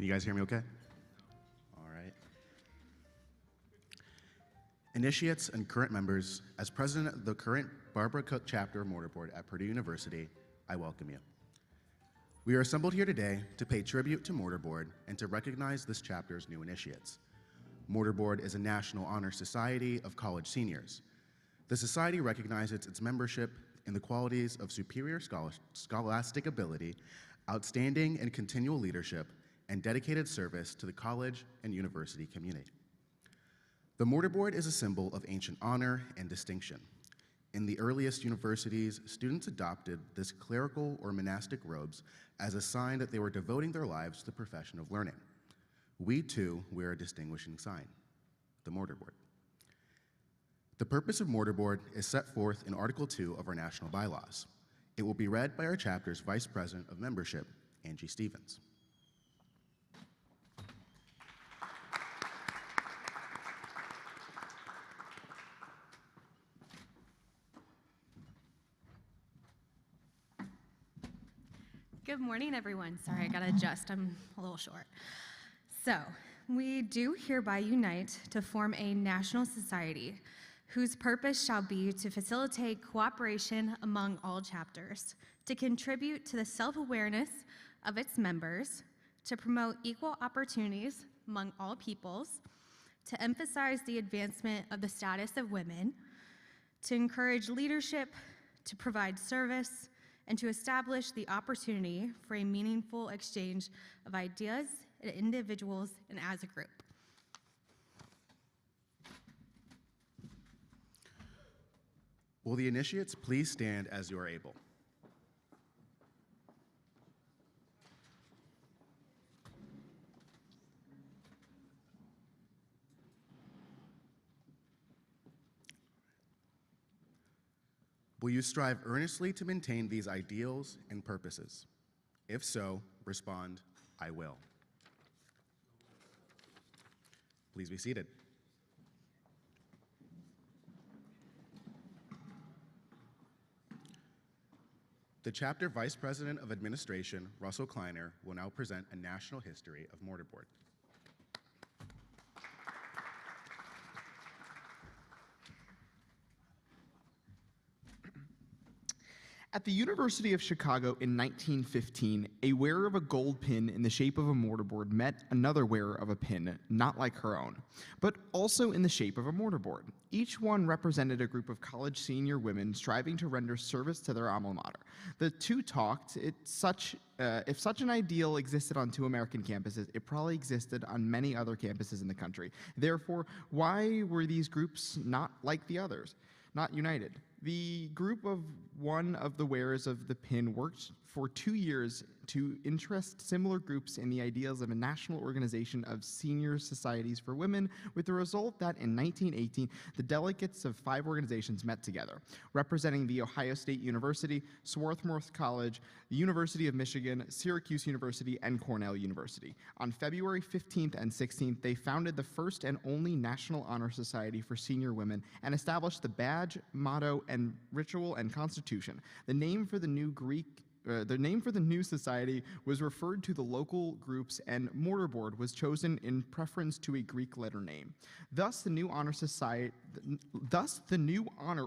Can you guys hear me okay? All right. Initiates and current members, as president of the current Barbara Cook chapter of Mortar Board at Purdue University, I welcome you. We are assembled here today to pay tribute to Mortar Board and to recognize this chapter's new initiates. Mortar Board is a national honor society of college seniors. The society recognizes its membership in the qualities of superior scholastic ability, outstanding and continual leadership, and dedicated service to the college and university community. The Mortar Board is a symbol of ancient honor and distinction. In the earliest universities, students adopted this clerical or monastic robes as a sign that they were devoting their lives to the profession of learning. We too wear a distinguishing sign, the Mortar Board. The purpose of Mortar Board is set forth in Article 2 of our national bylaws. It will be read by our chapter's Vice President of Membership, Angie Stevens. Good morning, everyone. Sorry, I gotta adjust. I'm a little short. So, we do hereby unite to form a national society whose purpose shall be to facilitate cooperation among all chapters, to contribute to the self-awareness of its members, to promote equal opportunities among all peoples, to emphasize the advancement of the status of women, to encourage leadership, to provide service, and to establish the opportunity for a meaningful exchange of ideas and individuals and as a group. Will the initiates please stand as you are able? Will you strive earnestly to maintain these ideals and purposes? If so, respond, I will. Please be seated. The Chapter Vice President of Administration, Russell Kleiner, will now present a national history of Mortar Board. At the University of Chicago in 1915, a wearer of a gold pin in the shape of a mortar board met another wearer of a pin, not like her own, but also in the shape of a mortar board. Each one represented a group of college senior women striving to render service to their alma mater. The two talked. If such an ideal existed on two American campuses, it probably existed on many other campuses in the country. Therefore, why were these groups not like the others, not united? The group of one of the wearers of the pin worked for 2 years to interest similar groups in the ideals of a national organization of senior societies for women, with the result that in 1918, the delegates of 5 organizations met together, representing the Ohio State University, Swarthmore College, the University of Michigan, Syracuse University, and Cornell University. On February 15th and 16th, they founded the first and only National Honor Society for senior women and established the badge, motto, and ritual and constitution. The name for the new society was referred to the local groups, and Mortar Board was chosen in preference to a Greek letter name. Thus, the new honor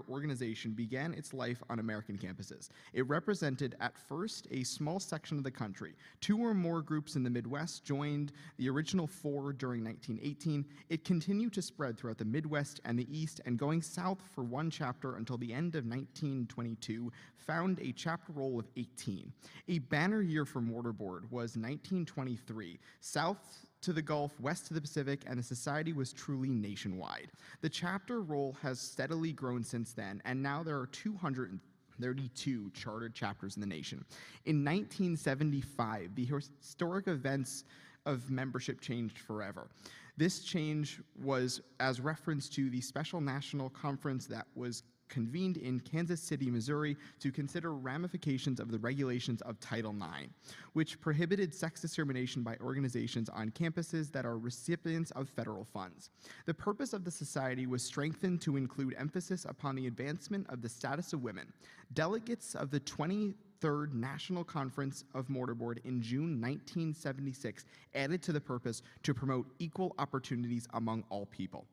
organization began its life on American campuses. It represented at first a small section of the country. 2 or more groups in the Midwest joined the original 4 during 1918. It continued to spread throughout the Midwest and the East, and going south for one chapter until the end of 1922, found a chapter roll of 18. A banner year for Mortar Board was 1923, south to the Gulf, west to the Pacific, and the society was truly nationwide. The chapter roll has steadily grown since then, and now there are 232 chartered chapters in the nation. In 1975, the historic events of membership changed forever. This change was as reference to the special national conference that was convened in Kansas City, Missouri, to consider ramifications of the regulations of Title IX, which prohibited sex discrimination by organizations on campuses that are recipients of federal funds. The purpose of the society was strengthened to include emphasis upon the advancement of the status of women. Delegates of the Third National Conference of Mortarboard in June 1976 added to the purpose to promote equal opportunities among all people.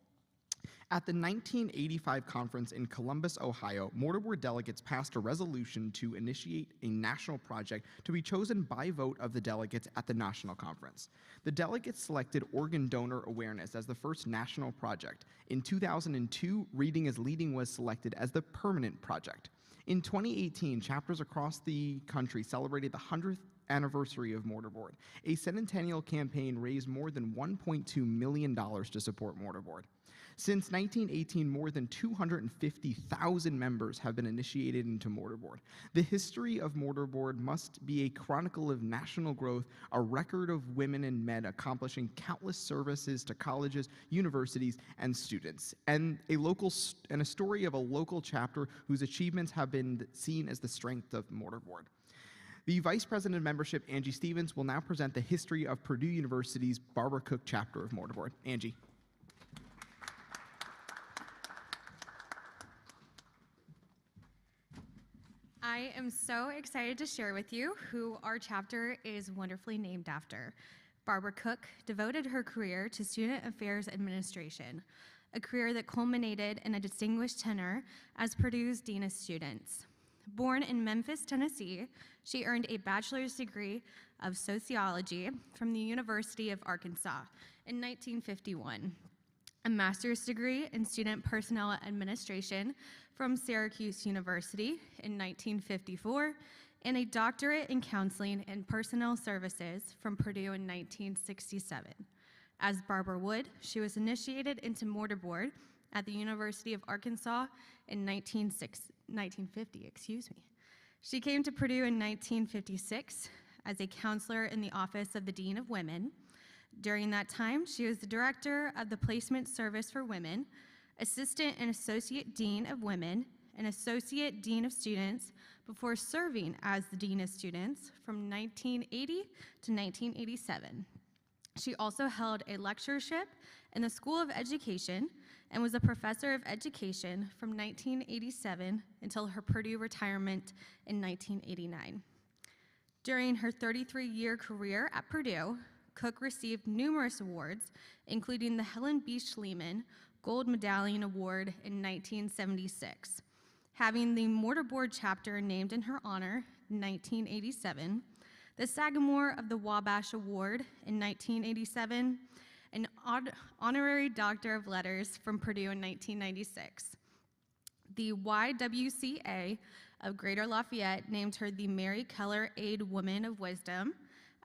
At the 1985 conference in Columbus, Ohio, Mortarboard delegates passed a resolution to initiate a national project to be chosen by vote of the delegates at the national conference. The delegates selected organ donor awareness as the first national project. In 2002, Reading as Leading was selected as the permanent project. In 2018, chapters across the country celebrated the 100th anniversary of Mortarboard. A centennial campaign raised more than $1.2 million to support Mortarboard. Since 1918, more than 250,000 members have been initiated into Mortarboard. The history of Mortarboard must be a chronicle of national growth, a record of women and men accomplishing countless services to colleges, universities, and students, and a story of a local chapter whose achievements have been seen as the strength of Mortarboard. The Vice President of Membership, Angie Stevens, will now present the history of Purdue University's Barbara Cook chapter of Mortarboard. Angie. I am so excited to share with you who our chapter is wonderfully named after. Barbara Cook devoted her career to student affairs administration, a career that culminated in a distinguished tenure as Purdue's Dean of Students. Born in Memphis, Tennessee, she earned a bachelor's degree of sociology from the University of Arkansas in 1951, a master's degree in student personnel administration from Syracuse University in 1954, and a doctorate in counseling and personnel services from Purdue in 1967. As Barbara Wood, she was initiated into Mortarboard at the University of Arkansas in 1950. She came to Purdue in 1956 as a counselor in the Office of the Dean of Women. During that time, she was the director of the Placement Service for Women, assistant and associate dean of women, and associate dean of students before serving as the dean of students from 1980 to 1987. She also held a lectureship in the School of Education and was a professor of education from 1987 until her Purdue retirement in 1989. During her 33-year career at Purdue, Cook received numerous awards, including the Helen B. Schliemann Gold Medallion Award in 1976, having the Mortarboard chapter named in her honor in 1987, the Sagamore of the Wabash Award in 1987, an honorary Doctor of Letters from Purdue in 1996. The YWCA of Greater Lafayette named her the Mary Keller Aid Woman of Wisdom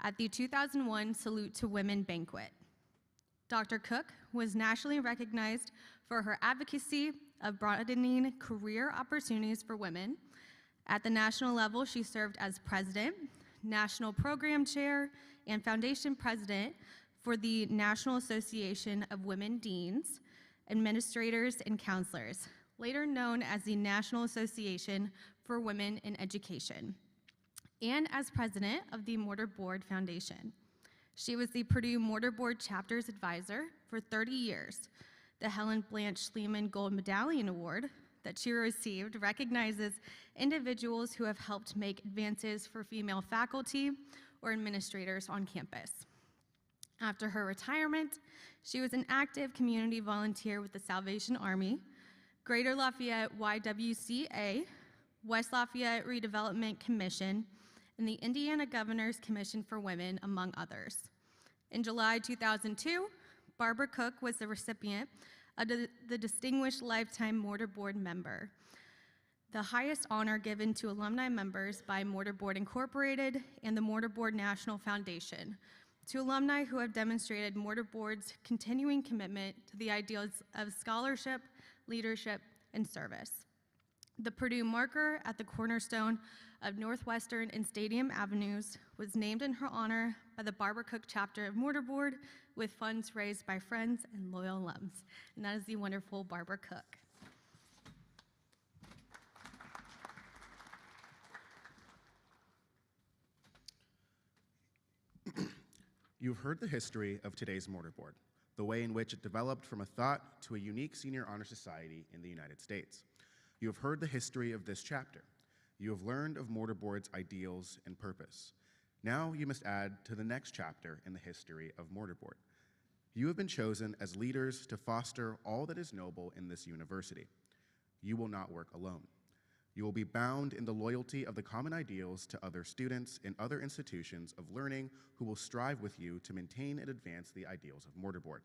at the 2001 Salute to Women banquet. Dr. Cook was nationally recognized for her advocacy of broadening career opportunities for women. At the national level, she served as president, national program chair, and foundation president for the National Association of Women Deans, Administrators, and Counselors, later known as the National Association for Women in Education, and as president of the Mortarboard Foundation. She was the Purdue Mortarboard Chapter's advisor for 30 years. The Helen Blanche Schliemann Gold Medallion Award that she received recognizes individuals who have helped make advances for female faculty or administrators on campus. After her retirement, she was an active community volunteer with the Salvation Army, Greater Lafayette YWCA, West Lafayette Redevelopment Commission, and the Indiana Governor's Commission for Women, among others. In July 2002, Barbara Cook was the recipient of the Distinguished Lifetime Mortarboard Member, the highest honor given to alumni members by Mortarboard Incorporated and the Mortarboard National Foundation, to alumni who have demonstrated Mortarboard's continuing commitment to the ideals of scholarship, leadership, and service. The Purdue marker at the cornerstone of Northwestern and Stadium Avenues was named in her honor by the Barbara Cook chapter of Mortarboard with funds raised by friends and loyal alums. And that is the wonderful Barbara Cook. You've heard the history of today's Mortarboard, the way in which it developed from a thought to a unique senior honor society in the United States. You have heard the history of this chapter. You have learned of Mortarboard's ideals and purpose. Now you must add to the next chapter in the history of Mortarboard. You have been chosen as leaders to foster all that is noble in this university. You will not work alone. You will be bound in the loyalty of the common ideals to other students in other institutions of learning who will strive with you to maintain and advance the ideals of Mortarboard.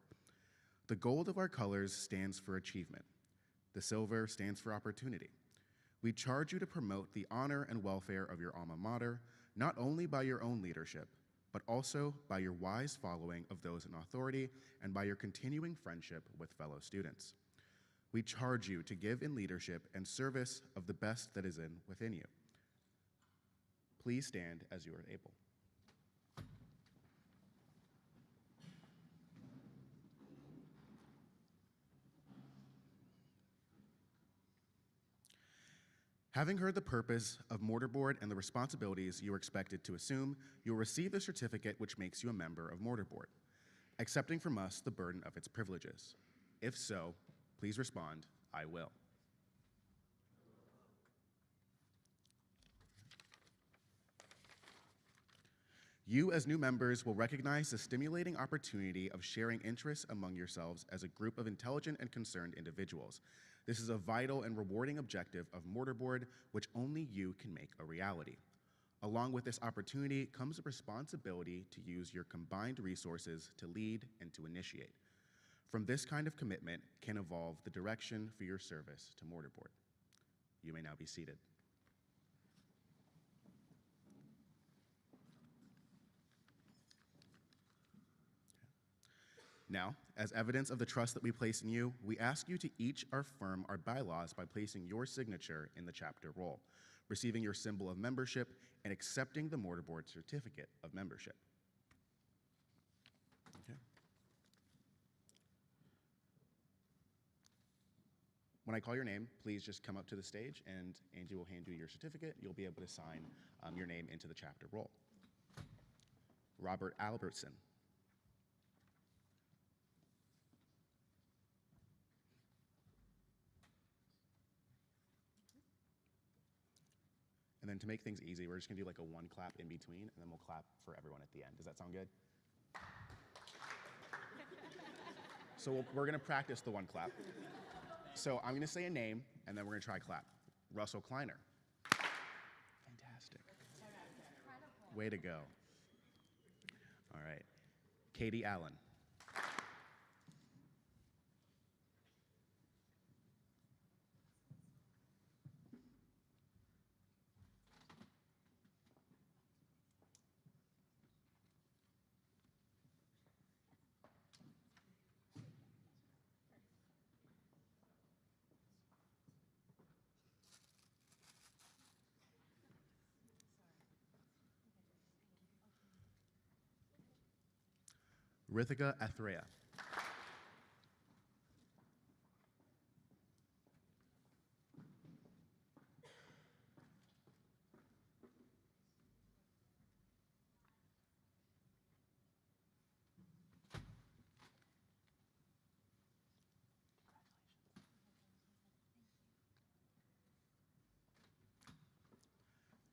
The gold of our colors stands for achievement. The silver stands for opportunity. We charge you to promote the honor and welfare of your alma mater, not only by your own leadership, but also by your wise following of those in authority and by your continuing friendship with fellow students. We charge you to give in leadership and service of the best that is within you. Please stand as you are able. Having heard the purpose of Mortarboard and the responsibilities you are expected to assume, you will receive the certificate which makes you a member of Mortarboard, accepting from us the burden of its privileges. If so, please respond, I will. You, as new members, will recognize the stimulating opportunity of sharing interests among yourselves as a group of intelligent and concerned individuals. This is a vital and rewarding objective of Mortarboard, which only you can make a reality. Along with this opportunity comes a responsibility to use your combined resources to lead and to initiate. From this kind of commitment can evolve the direction for your service to Mortarboard. You may now be seated. Now, as evidence of the trust that we place in you, we ask you to each affirm our bylaws by placing your signature in the chapter roll, receiving your symbol of membership, and accepting the Mortarboard certificate of membership. Okay. When I call your name, please just come up to the stage and Angie will hand you your certificate. You'll be able to sign your name into the chapter roll. Robert Albertson. And then to make things easy, we're just gonna do like a one clap in between, and then we'll clap for everyone at the end. Does that sound good? So we're gonna practice the one clap. So I'm gonna say a name, and then we're gonna try clap. Russell Kleiner. Fantastic. Way to go. All right. Katie Allen. Rithika Athreya.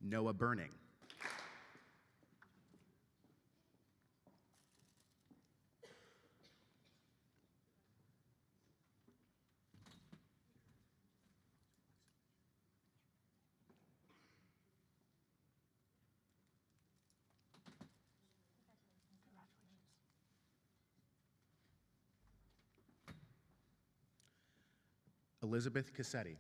Noah Burning. Elizabeth Cassetti.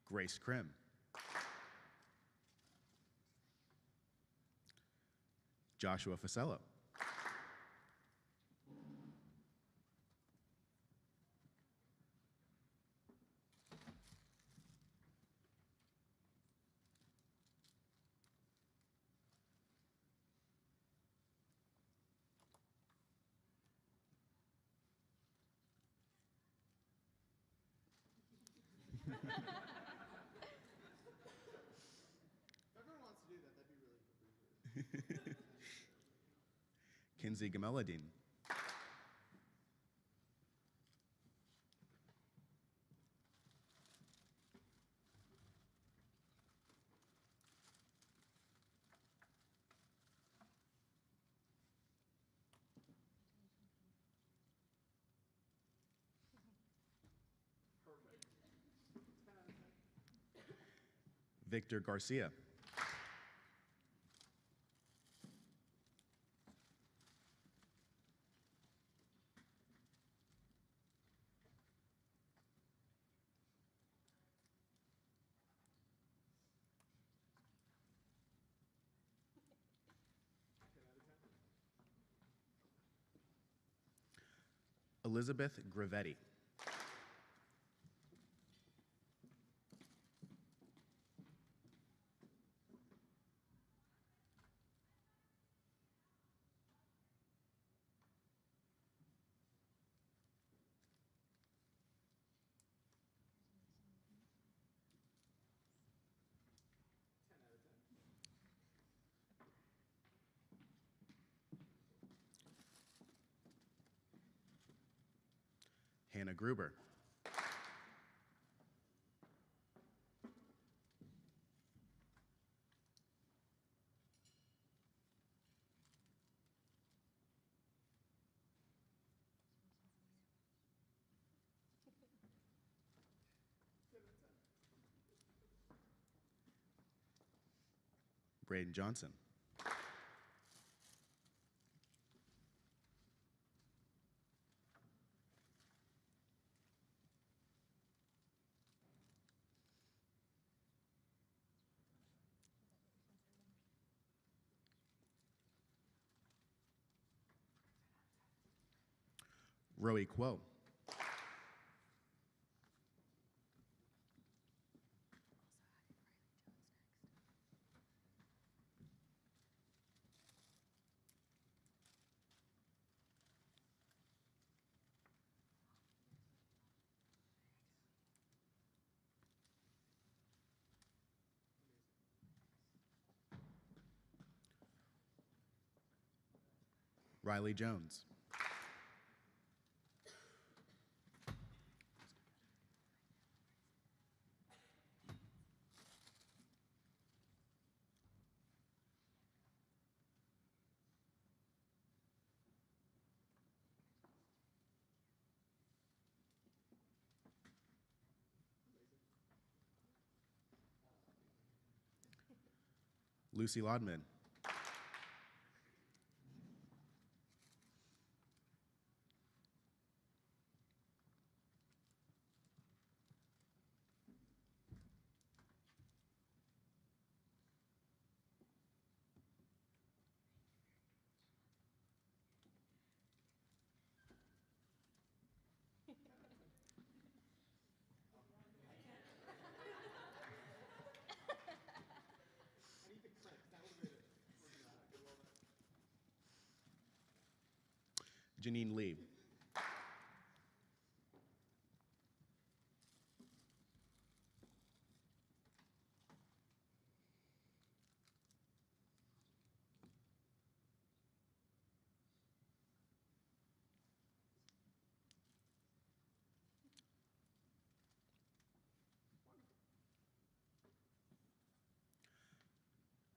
Grace Krim. Joshua Fasello. everyone wants to do that, that'd be really cool. Kinsey Gameladine. Victor Garcia. Elizabeth Gravetti. Hannah Gruber. Braden Johnson. Roey Quo. Riley Jones. Lucy Lodman. Janine Lee.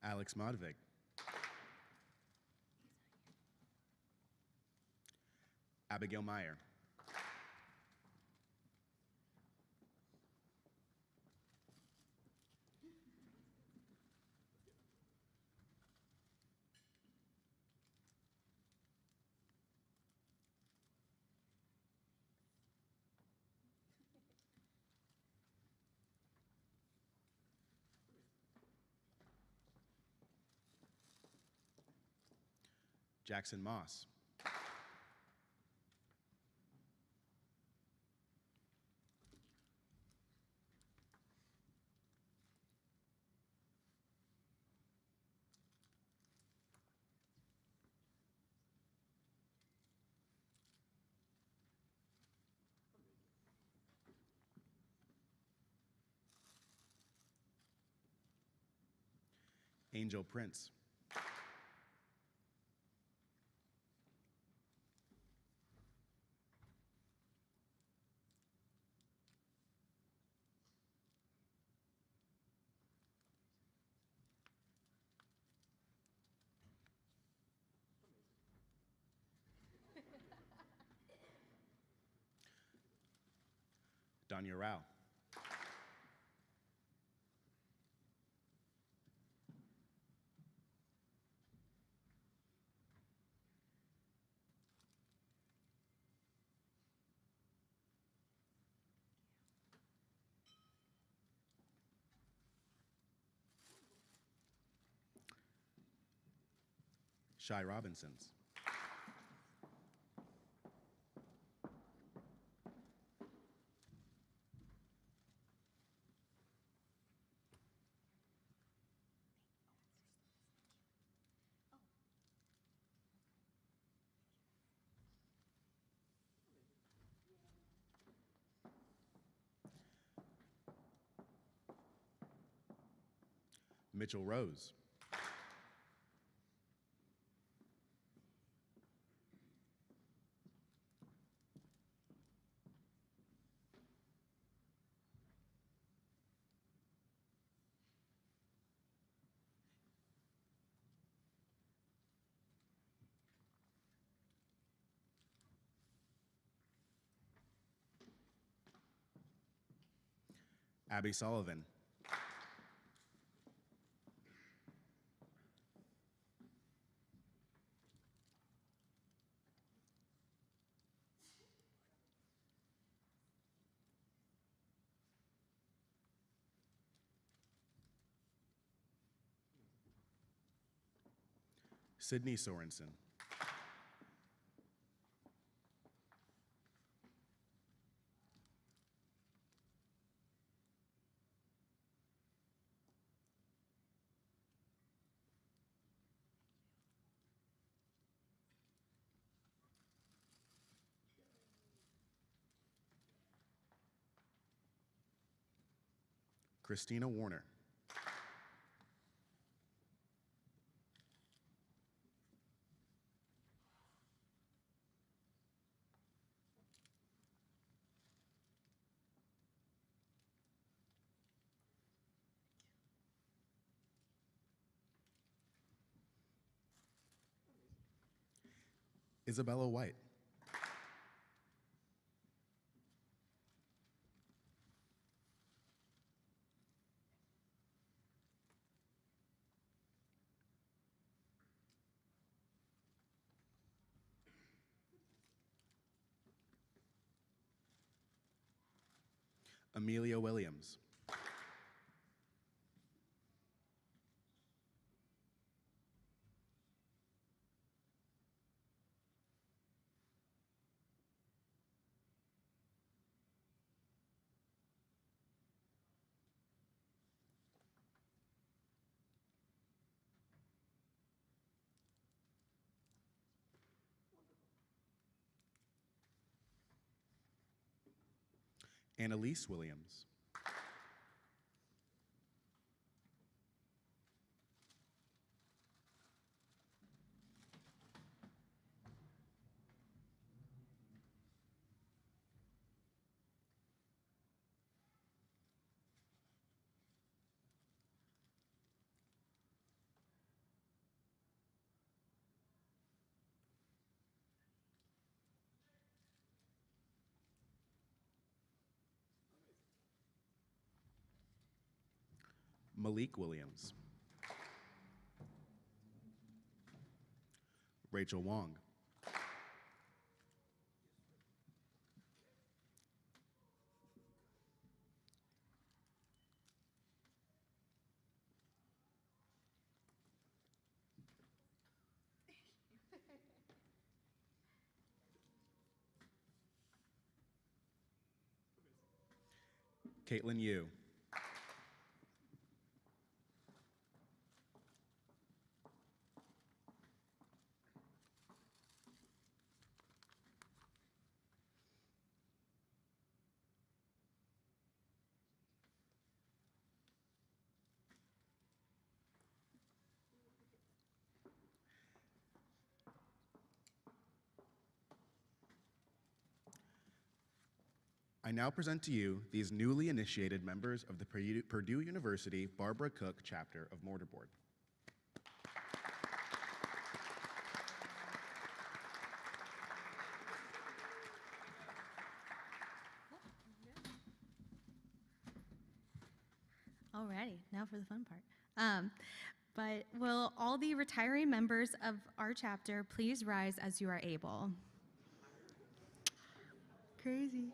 Alex Modvig. Abigail Meyer. Jackson Moss. Angel Prince. Danya Rao. Shai Robinsons. Mitchell Rose. Abby Sullivan. Sydney Sorensen. Christina Warner. Isabella White. Amelia Williams. Annalise Williams. Malik Williams. Rachel Wong. Caitlin Yu. I now present to you these newly initiated members of the Purdue University Barbara Cook chapter of Mortar Board. Alrighty, now for the fun part. But will all the retiring members of our chapter please rise as you are able? Crazy.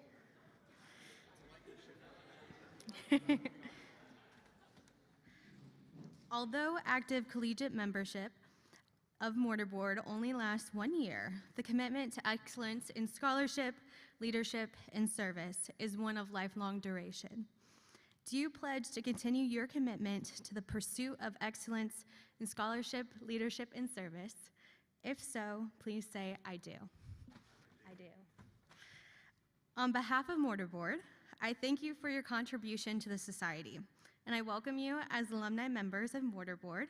Although active collegiate membership of Mortar Board only lasts 1 year, the commitment to excellence in scholarship, leadership, and service is one of lifelong duration. Do you pledge to continue your commitment to the pursuit of excellence in scholarship, leadership, and service? If so, please say, I do. I do. On behalf of Mortar Board, I thank you for your contribution to the society, and I welcome you as alumni members of Mortar Board.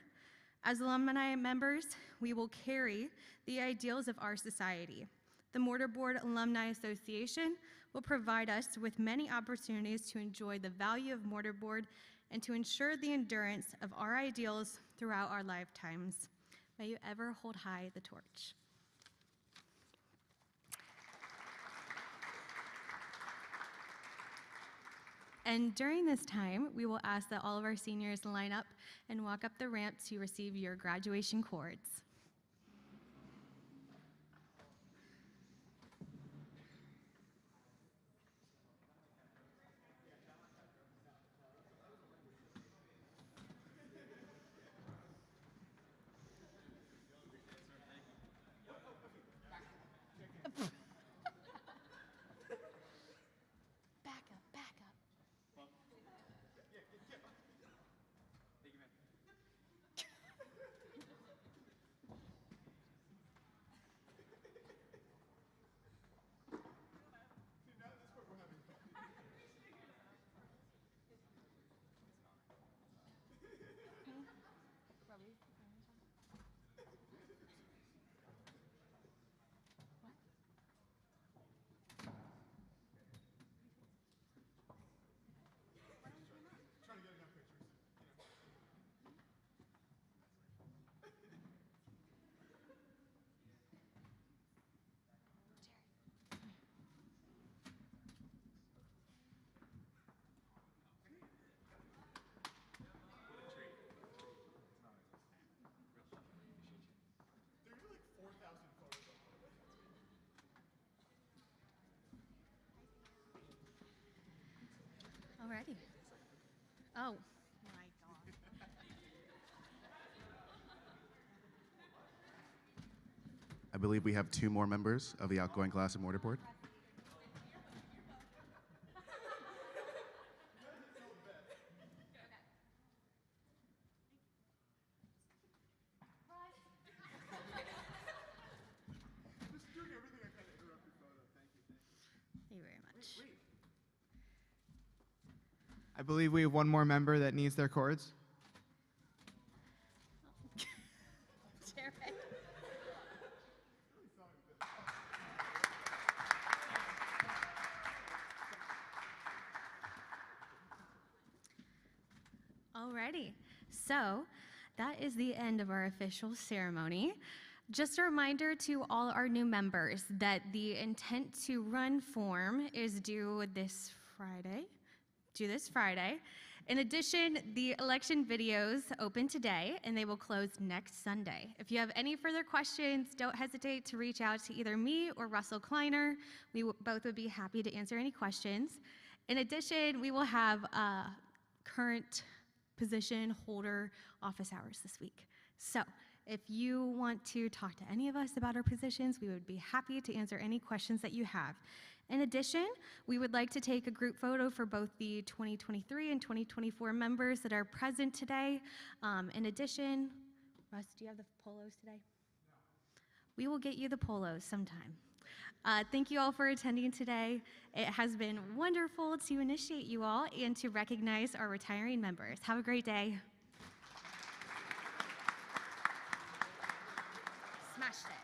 As alumni members, we will carry the ideals of our society. The Mortar Board Alumni Association will provide us with many opportunities to enjoy the value of Mortar Board and to ensure the endurance of our ideals throughout our lifetimes. May you ever hold high the torch. And during this time, we will ask that all of our seniors line up and walk up the ramp to receive your graduation cords. Back up. Alrighty. Oh, my God. I believe we have 2 more members of the outgoing class of Mortar Board. Thank you very much. I believe we have one more member that needs their cords. Jared. Alrighty, so that is the end of our official ceremony. Just a reminder to all our new members that the intent to run form is due this Friday. In addition, the election videos open today and they will close next Sunday. If you have any further questions, don't hesitate to reach out to either me or Russell Kleiner. We both would be happy to answer any questions. In addition, we will have current position holder office hours this week. So if you want to talk to any of us about our positions, we would be happy to answer any questions that you have. In addition, we would like to take a group photo for both the 2023 and 2024 members that are present today. In addition, Russ, do you have the polos today? No. We will get you the polos sometime. Thank you all for attending today. It has been wonderful to initiate you all and to recognize our retiring members. Have a great day. Smashed it.